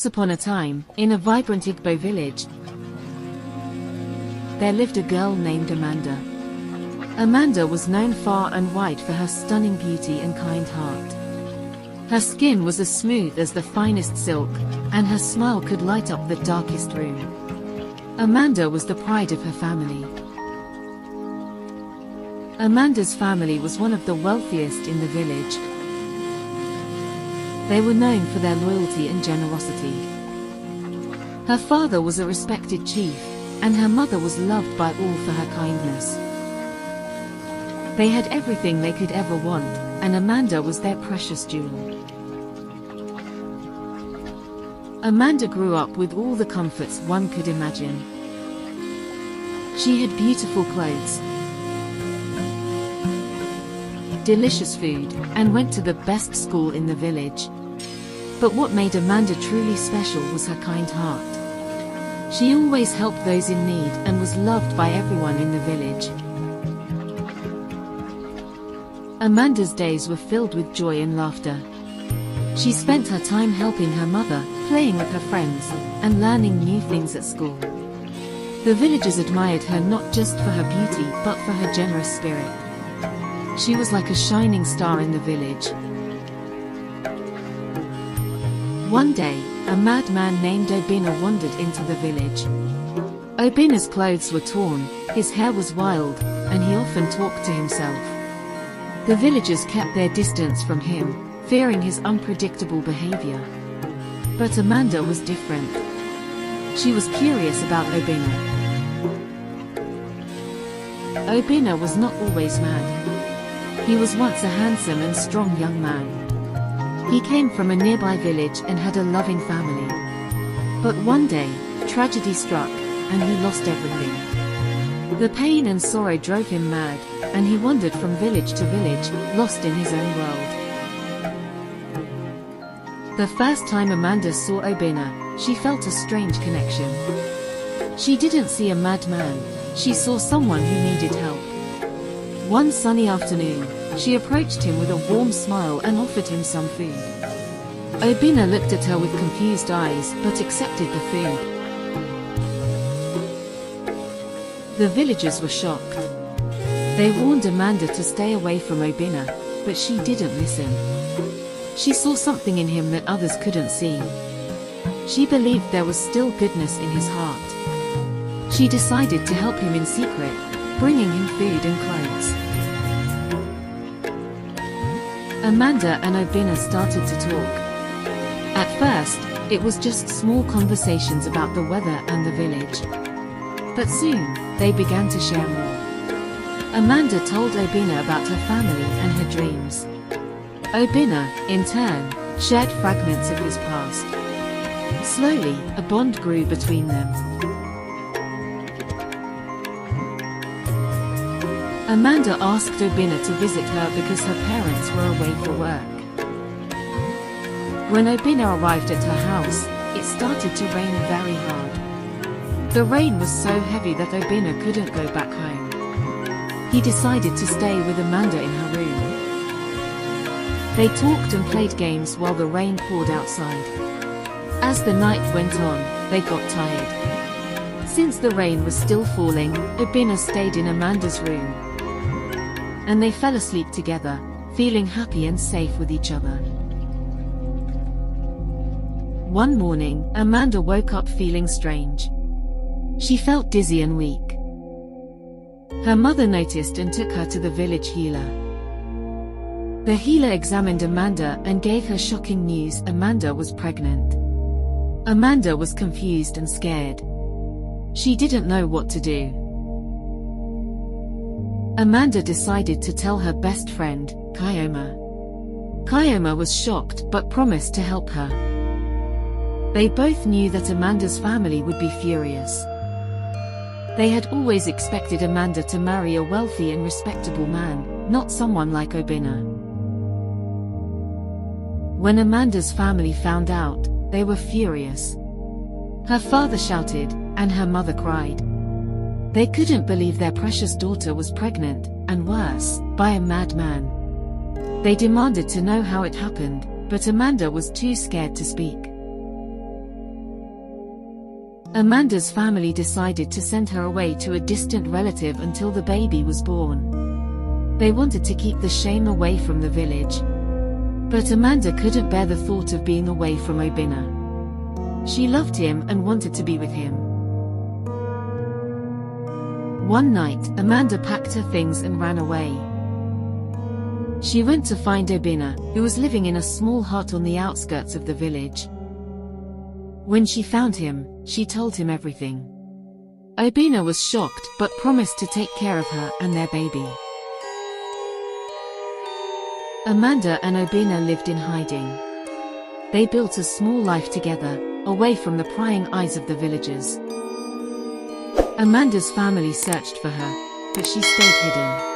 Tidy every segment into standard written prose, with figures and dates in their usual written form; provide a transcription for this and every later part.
Once upon a time, in a vibrant Igbo village, there lived a girl named Amanda. Amanda was known far and wide for her stunning beauty and kind heart. Her skin was as smooth as the finest silk, and her smile could light up the darkest room. Amanda was the pride of her family. Amanda's family was one of the wealthiest in the village. They were known for their loyalty and generosity. Her father was a respected chief, and her mother was loved by all for her kindness. They had everything they could ever want, and Amanda was their precious jewel. Amanda grew up with all the comforts one could imagine. She had beautiful clothes, delicious food, and went to the best school in the village. But what made Amanda truly special was her kind heart. She always helped those in need and was loved by everyone in the village. Amanda's days were filled with joy and laughter. She spent her time helping her mother, playing with her friends, and learning new things at school. The villagers admired her not just for her beauty but for her generous spirit. She was like a shining star in the village. One day, a madman named Obinna wandered into the village. Obinna's clothes were torn, his hair was wild, and he often talked to himself. The villagers kept their distance from him, fearing his unpredictable behavior. But Amanda was different. She was curious about Obinna. Obinna was not always mad. He was once a handsome and strong young man. He came from a nearby village and had a loving family. But one day, tragedy struck, and he lost everything. The pain and sorrow drove him mad, and he wandered from village to village, lost in his own world. The first time Amanda saw Obinna, she felt a strange connection. She didn't see a madman, she saw someone who needed help. One sunny afternoon, she approached him with a warm smile and offered him some food. Obinna looked at her with confused eyes but accepted the food. The villagers were shocked. They warned Amanda to stay away from Obinna, but she didn't listen. She saw something in him that others couldn't see. She believed there was still goodness in his heart. She decided to help him in secret, bringing him food and clothes. Amanda and Obinna started to talk. At first, it was just small conversations about the weather and the village. But soon, they began to share more. Amanda told Obinna about her family and her dreams. Obinna, in turn, shared fragments of his past. Slowly, a bond grew between them. Amanda asked Obinna to visit her because her parents were away for work. When Obinna arrived at her house, it started to rain very hard. The rain was so heavy that Obinna couldn't go back home. He decided to stay with Amanda in her room. They talked and played games while the rain poured outside. As the night went on, they got tired. Since the rain was still falling, Obinna stayed in Amanda's room. And they fell asleep together, feeling happy and safe with each other. One morning, Amanda woke up feeling strange. She felt dizzy and weak. Her mother noticed and took her to the village healer. The healer examined Amanda and gave her shocking news: Amanda was pregnant. Amanda was confused and scared. She didn't know what to do. Amanda decided to tell her best friend, Kyoma. Kyoma was shocked but promised to help her. They both knew that Amanda's family would be furious. They had always expected Amanda to marry a wealthy and respectable man, not someone like Obinna. When Amanda's family found out, they were furious. Her father shouted, and her mother cried. They couldn't believe their precious daughter was pregnant, and worse, by a madman. They demanded to know how it happened, but Amanda was too scared to speak. Amanda's family decided to send her away to a distant relative until the baby was born. They wanted to keep the shame away from the village. But Amanda couldn't bear the thought of being away from Obina. She loved him and wanted to be with him. One night, Amanda packed her things and ran away. She went to find Obina, who was living in a small hut on the outskirts of the village. When she found him, she told him everything. Obina was shocked but promised to take care of her and their baby. Amanda and Obina lived in hiding. They built a small life together, away from the prying eyes of the villagers. Amanda's family searched for her, but she stayed hidden.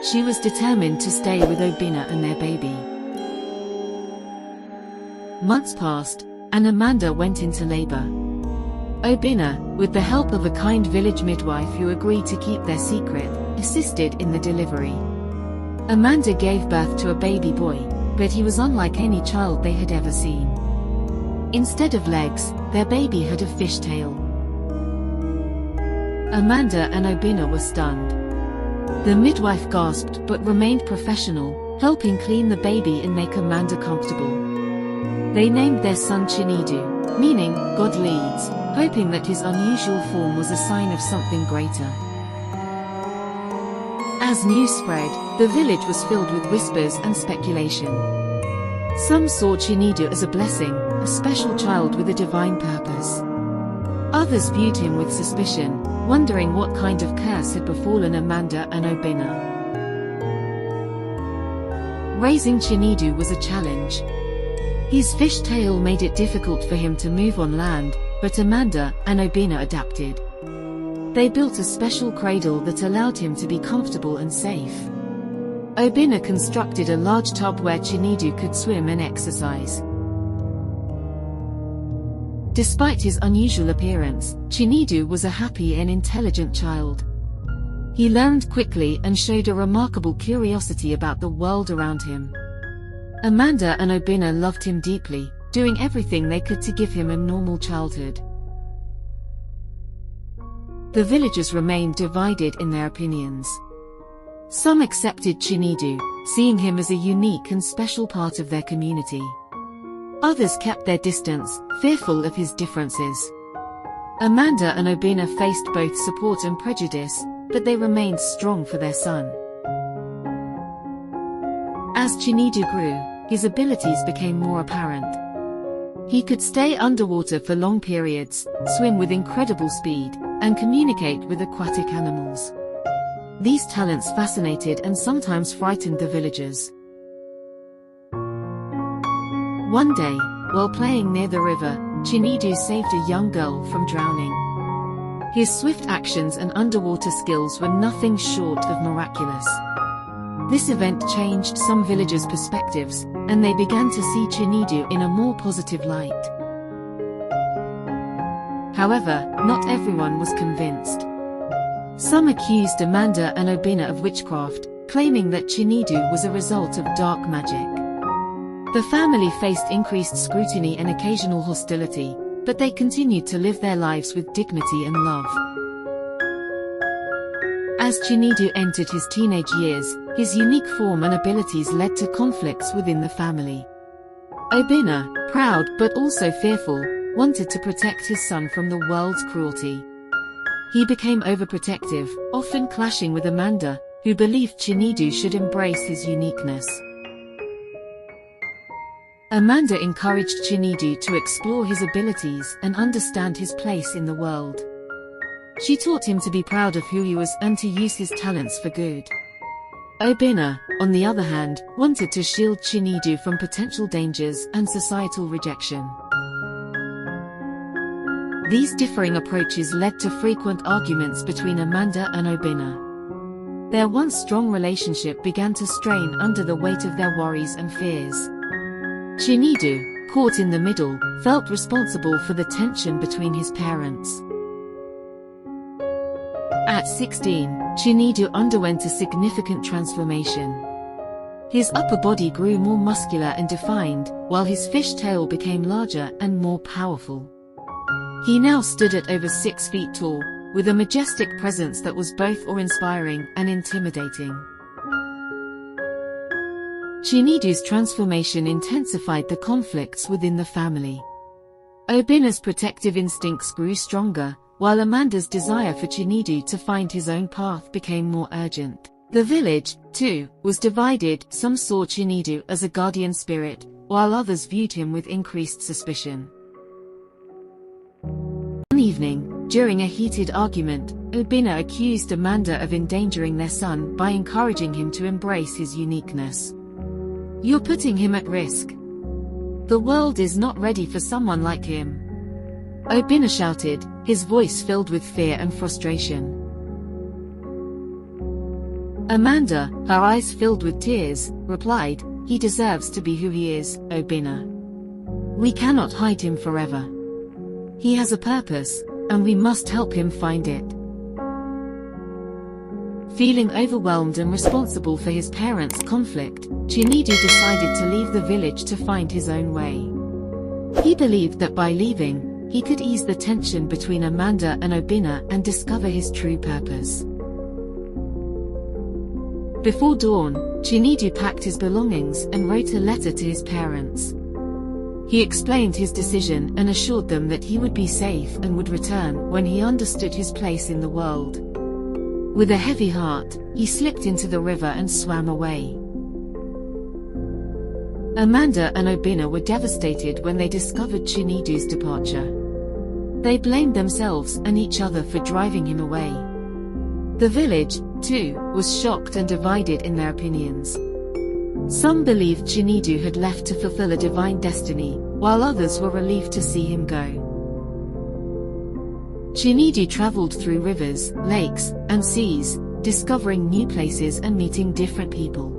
She was determined to stay with Obina and their baby. Months passed, and Amanda went into labor. Obina, with the help of a kind village midwife who agreed to keep their secret, assisted in the delivery. Amanda gave birth to a baby boy, but he was unlike any child they had ever seen. Instead of legs, their baby had a fish tail. Amanda and Obina were stunned. The midwife gasped but remained professional, helping clean the baby and make Amanda comfortable. They named their son Chinidu, meaning God leads, hoping that his unusual form was a sign of something greater. As news spread, the village was filled with whispers and speculation. Some saw Chinidu as a blessing, a special child with a divine purpose. Others viewed him with suspicion, wondering what kind of curse had befallen Amanda and Obina. Raising Chinidu was a challenge. His fish tail made it difficult for him to move on land, but Amanda and Obina adapted. They built a special cradle that allowed him to be comfortable and safe. Obina constructed a large tub where Chinidu could swim and exercise. Despite his unusual appearance, Chinidu was a happy and intelligent child. He learned quickly and showed a remarkable curiosity about the world around him. Amanda and Obina loved him deeply, doing everything they could to give him a normal childhood. The villagers remained divided in their opinions. Some accepted Chinidu, seeing him as a unique and special part of their community. Others kept their distance, fearful of his differences. Amanda and Obina faced both support and prejudice, but they remained strong for their son. As Chinidu grew, his abilities became more apparent. He could stay underwater for long periods, swim with incredible speed, and communicate with aquatic animals. These talents fascinated and sometimes frightened the villagers. One day, while playing near the river, Chinidu saved a young girl from drowning. His swift actions and underwater skills were nothing short of miraculous. This event changed some villagers' perspectives, and they began to see Chinidu in a more positive light. However, not everyone was convinced. Some accused Amanda and Obina of witchcraft, claiming that Chinidu was a result of dark magic. The family faced increased scrutiny and occasional hostility, but they continued to live their lives with dignity and love. As Chinidu entered his teenage years, his unique form and abilities led to conflicts within the family. Obina, proud but also fearful, wanted to protect his son from the world's cruelty. He became overprotective, often clashing with Amanda, who believed Chinidu should embrace his uniqueness. Amanda encouraged Chinidu to explore his abilities and understand his place in the world. She taught him to be proud of who he was and to use his talents for good. Obina, on the other hand, wanted to shield Chinidu from potential dangers and societal rejection. These differing approaches led to frequent arguments between Amanda and Obina. Their once strong relationship began to strain under the weight of their worries and fears. Chinidu, caught in the middle, felt responsible for the tension between his parents. At 16, Chinidu underwent a significant transformation. His upper body grew more muscular and defined, while his fish tail became larger and more powerful. He now stood at over 6 feet tall, with a majestic presence that was both awe-inspiring and intimidating. Chinedu's transformation intensified the conflicts within the family. Obina's protective instincts grew stronger, while Amanda's desire for Chinedu to find his own path became more urgent. The village, too, was divided. Some saw Chinedu as a guardian spirit, while others viewed him with increased suspicion. One evening, during a heated argument, Obina accused Amanda of endangering their son by encouraging him to embrace his uniqueness. "You're putting him at risk. The world is not ready for someone like him," Obina shouted, his voice filled with fear and frustration. Amanda, her eyes filled with tears, replied, "He deserves to be who he is, Obina. We cannot hide him forever. He has a purpose, and we must help him find it." Feeling overwhelmed and responsible for his parents' conflict, Chinedu decided to leave the village to find his own way. He believed that by leaving, he could ease the tension between Amanda and Obina and discover his true purpose. Before dawn, Chinedu packed his belongings and wrote a letter to his parents. He explained his decision and assured them that he would be safe and would return when he understood his place in the world. With a heavy heart, he slipped into the river and swam away. Amanda and Obina were devastated when they discovered Chinedu's departure. They blamed themselves and each other for driving him away. The village, too, was shocked and divided in their opinions. Some believed Chinedu had left to fulfill a divine destiny, while others were relieved to see him go. Chinedu traveled through rivers, lakes, and seas, discovering new places and meeting different people.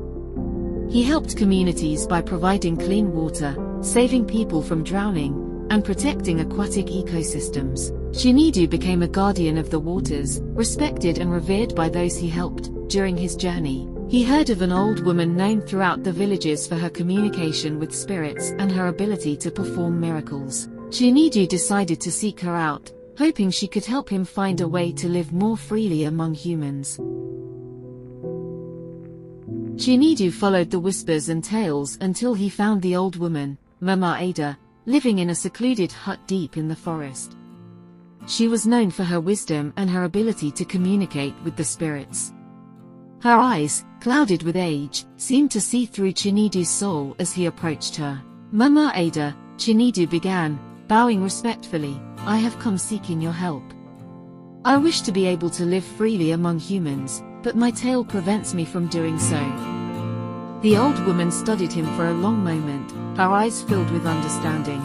He helped communities by providing clean water, saving people from drowning, and protecting aquatic ecosystems. Chinedu became a guardian of the waters, respected and revered by those he helped. During his journey, he heard of an old woman known throughout the villages for her communication with spirits and her ability to perform miracles. Chinedu decided to seek her out, hoping she could help him find a way to live more freely among humans. Chinedu followed the whispers and tales until he found the old woman, Mama Ada, living in a secluded hut deep in the forest. She was known for her wisdom and her ability to communicate with the spirits. Her eyes, clouded with age, seemed to see through Chinedu's soul as he approached her. "Mama Ada," Chinedu began, bowing respectfully, "I have come seeking your help. I wish to be able to live freely among humans, but my tail prevents me from doing so." The old woman studied him for a long moment, her eyes filled with understanding.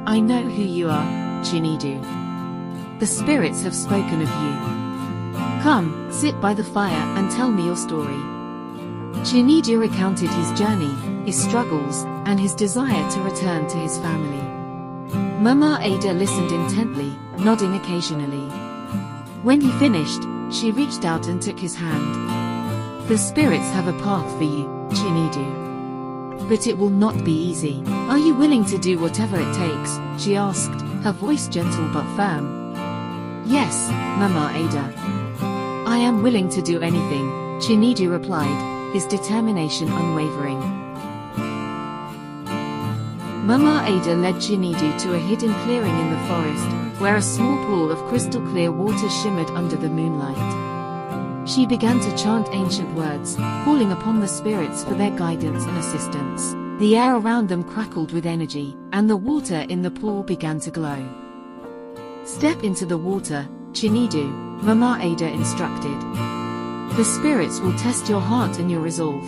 "I know who you are, Chinedu. The spirits have spoken of you. Come, sit by the fire and tell me your story." Chinedu recounted his journey, his struggles, and his desire to return to his family. Mama Ada listened intently, nodding occasionally. When he finished, she reached out and took his hand. "The spirits have a path for you, Chinedu. But it will not be easy. Are you willing to do whatever it takes?" she asked, her voice gentle but firm. "Yes, Mama Ada. I am willing to do anything," Chinedu replied, his determination unwavering. Mama Ada led Chinedu to a hidden clearing in the forest, where a small pool of crystal clear water shimmered under the moonlight. She began to chant ancient words, calling upon the spirits for their guidance and assistance. The air around them crackled with energy, and the water in the pool began to glow. "Step into the water, Chinedu," Mama Ada instructed. "The spirits will test your heart and your resolve.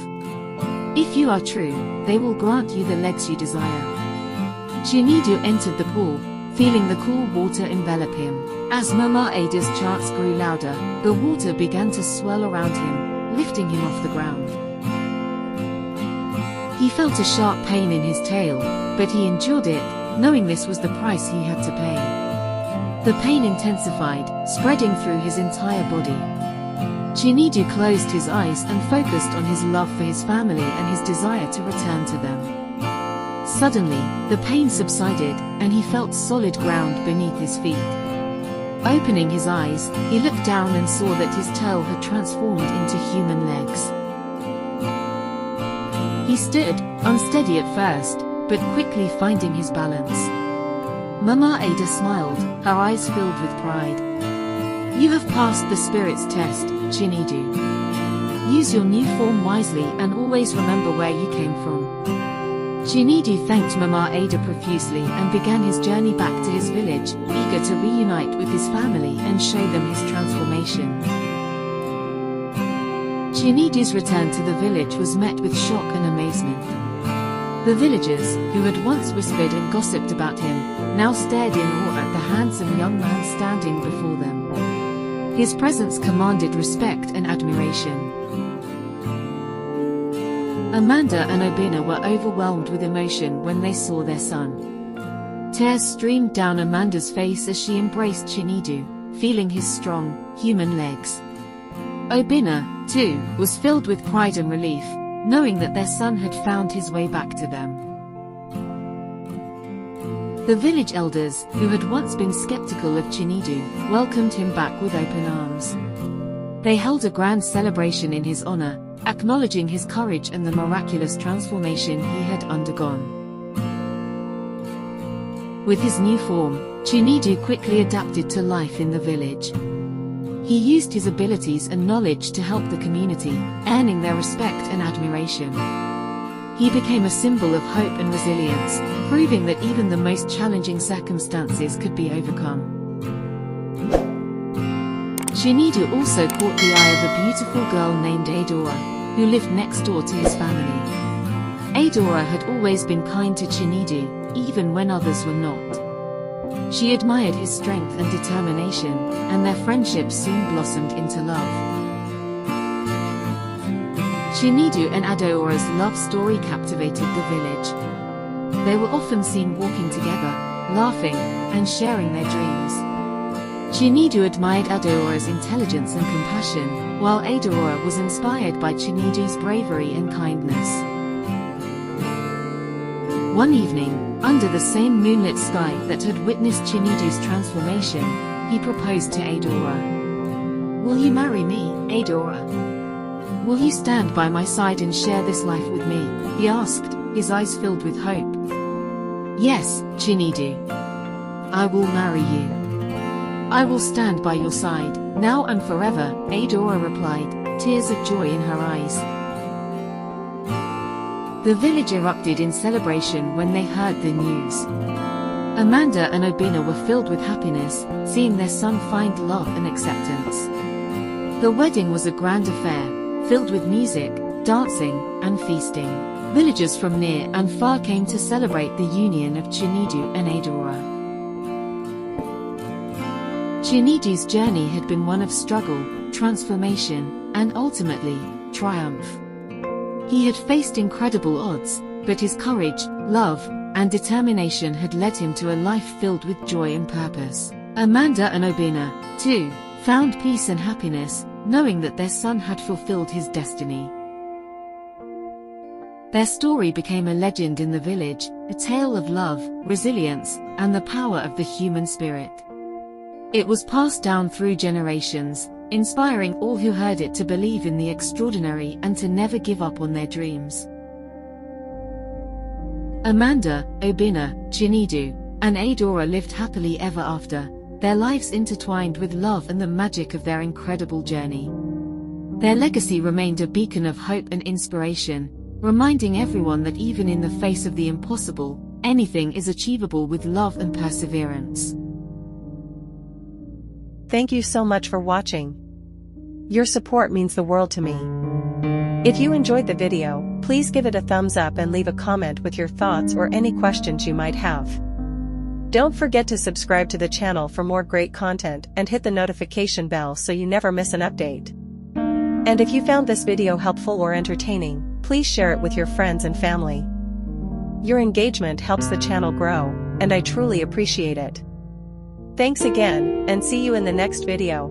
If you are true, they will grant you the legs you desire." Chinedu entered the pool, feeling the cool water envelop him. As Mama Ada's chants grew louder, the water began to swell around him, lifting him off the ground. He felt a sharp pain in his tail, but he endured it, knowing this was the price he had to pay. The pain intensified, spreading through his entire body. Chinedu closed his eyes and focused on his love for his family and his desire to return to them. Suddenly, the pain subsided, and he felt solid ground beneath his feet. Opening his eyes, he looked down and saw that his toe had transformed into human legs. He stood, unsteady at first, but quickly finding his balance. Mama Ada smiled, her eyes filled with pride. "You have passed the spirit's test, Chinidu. Use your new form wisely and always remember where you came from." Chinidu thanked Mama Ada profusely and began his journey back to his village, eager to reunite with his family and show them his transformation. Chinidu's return to the village was met with shock and amazement. The villagers, who had once whispered and gossiped about him, now stared in awe at the handsome young man standing before them. His presence commanded respect and admiration. Amanda and Obina were overwhelmed with emotion when they saw their son. Tears streamed down Amanda's face as she embraced Chinidu, feeling his strong, human legs. Obina, too, was filled with pride and relief, knowing that their son had found his way back to them. The village elders, who had once been skeptical of Chinidu, welcomed him back with open arms. They held a grand celebration in his honor, acknowledging his courage and the miraculous transformation he had undergone. With his new form, Chinidu quickly adapted to life in the village. He used his abilities and knowledge to help the community, earning their respect and admiration. He became a symbol of hope and resilience, proving that even the most challenging circumstances could be overcome. Chinidu also caught the eye of a beautiful girl named Adora, who lived next door to his family. Adora had always been kind to Chinidu, even when others were not. She admired his strength and determination, and their friendship soon blossomed into love. Chinidu and Adora's love story captivated the village. They were often seen walking together, laughing, and sharing their dreams. Chinidu admired Adora's intelligence and compassion, while Adora was inspired by Chinidu's bravery and kindness. One evening, under the same moonlit sky that had witnessed Chinidu's transformation, he proposed to Adora. "Will you marry me, Adora? Will you stand by my side and share this life with me?" he asked, his eyes filled with hope. "Yes, Chinidu. I will marry you. I will stand by your side, now and forever," Adora replied, tears of joy in her eyes. The village erupted in celebration when they heard the news. Amanda and Obina were filled with happiness, seeing their son find love and acceptance. The wedding was a grand affair, filled with music, dancing, and feasting. Villagers from near and far came to celebrate the union of Chinidu and Adora. Chinidu's journey had been one of struggle, transformation, and ultimately, triumph. He had faced incredible odds, but his courage, love, and determination had led him to a life filled with joy and purpose. Amanda and Obina, too, found peace and happiness, knowing that their son had fulfilled his destiny. Their story became a legend in the village, a tale of love, resilience, and the power of the human spirit. It was passed down through generations, inspiring all who heard it to believe in the extraordinary and to never give up on their dreams. Amanda, Obina, Chinidu, and Adora lived happily ever after, their lives intertwined with love and the magic of their incredible journey. Their legacy remained a beacon of hope and inspiration, reminding everyone that even in the face of the impossible, anything is achievable with love and perseverance. Thank you so much for watching. Your support means the world to me. If you enjoyed the video, please give it a thumbs up and leave a comment with your thoughts or any questions you might have. Don't forget to subscribe to the channel for more great content and hit the notification bell so you never miss an update. And if you found this video helpful or entertaining, please share it with your friends and family. Your engagement helps the channel grow, and I truly appreciate it. Thanks again, and see you in the next video.